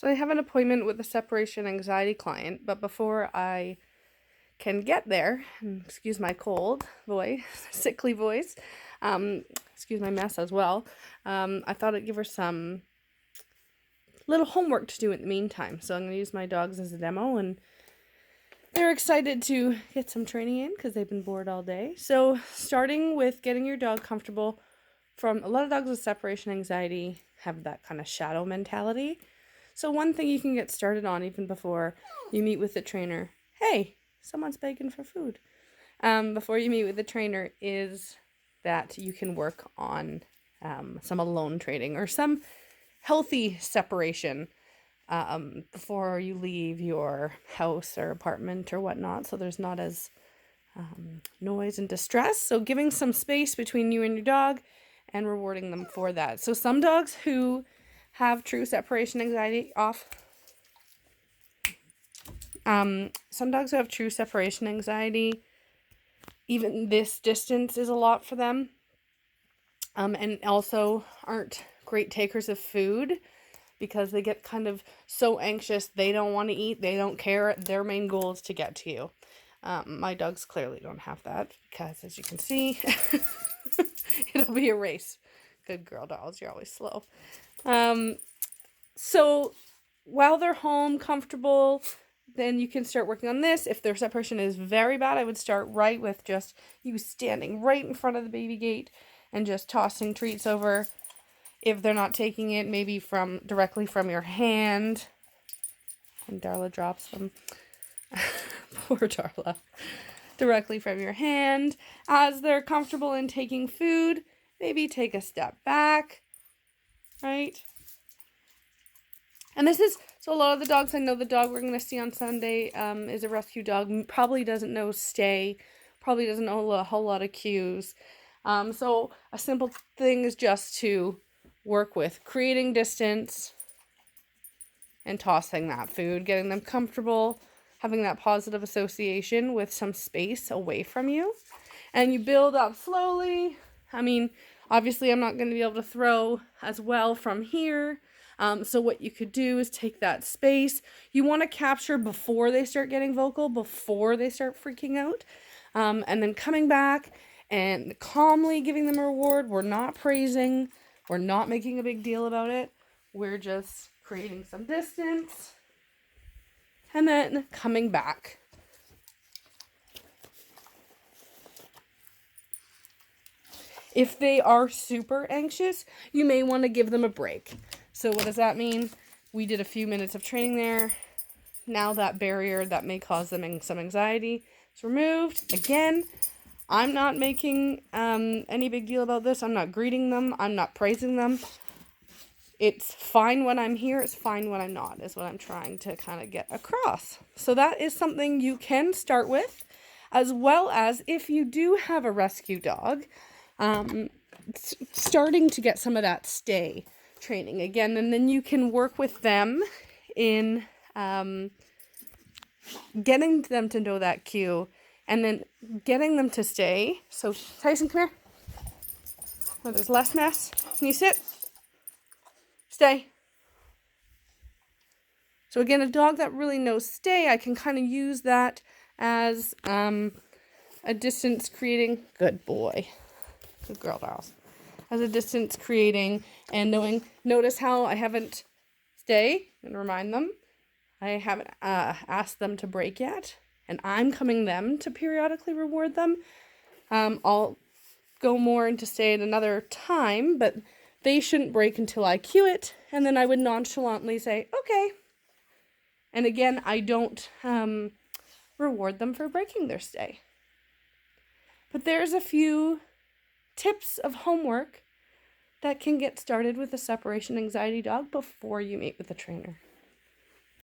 So I have an appointment with a separation anxiety client, but before I can get there, and excuse my cold voice, sickly voice, excuse my mess as well, I thought I'd give her some little homework to do in the meantime. So I'm going to use my dogs as a demo, and they're excited to get some training in because they've been bored all day. So starting with getting your dog comfortable. From a lot of dogs with separation anxiety have that kind of shadow mentality. So one thing you can get started on even before you meet with the trainer, hey, someone's begging for food. Before you meet with the trainer is that you can work on some alone training or some healthy separation before you leave your house or apartment or whatnot, so there's not as noise and distress. So giving some space between you and your dog and rewarding them for that. So some dogs who have true separation anxiety some dogs who have true separation anxiety, even this distance is a lot for them, and also aren't great takers of food because they get kind of so anxious they don't want to eat, they don't care, their main goal is to get to you. My dogs clearly don't have that because, as you can see, it'll be a race. Good girl, dolls, you're always slow. So while they're home, comfortable, then you can start working on this. If their separation is very bad, I would start right with just you standing right in front of the baby gate and just tossing treats over. If they're not taking it, maybe directly from your hand. And Darla drops them. Poor Darla. Directly from your hand. As they're comfortable in taking food, maybe take a step back. Right? And this is, so a lot of the dogs, I know the dog we're going to see on Sunday is a rescue dog. Probably doesn't know stay. Probably doesn't know a whole lot of cues. So a simple thing is just to work with creating distance and tossing that food, getting them comfortable, having that positive association with some space away from you. And you build up slowly. I mean, obviously I'm not going to be able to throw as well from here. So what you could do is take that space. You want to capture before they start getting vocal, before they start freaking out. And then coming back and calmly giving them a reward. We're not praising. We're not making a big deal about it. We're just creating some distance. And then coming back. If they are super anxious, you may want to give them a break. So what does that mean? We did a few minutes of training there. Now that barrier that may cause them some anxiety is removed. Again, I'm not making any big deal about this. I'm not greeting them. I'm not praising them. It's fine when I'm here. It's fine when I'm not, is what I'm trying to kind of get across. So that is something you can start with, as well as if you do have a rescue dog, starting to get some of that stay training again, and then you can work with them in getting them to know that cue and then getting them to stay. So Tyson, come here. Where there's less mess. Can you sit? Stay. So again, a dog that really knows stay, I can kind of use that as a distance creating. Good boy. Good girl, dolls. As a distance creating and knowing. Notice how I haven't stay and remind them. I haven't asked them to break yet, and I'm coming them to periodically reward them. I'll go more into stay at another time, but they shouldn't break until I cue it, and then I would nonchalantly say, okay. And again, I don't reward them for breaking their stay. But there's a few tips of homework that can get started with a separation anxiety dog before you meet with a trainer.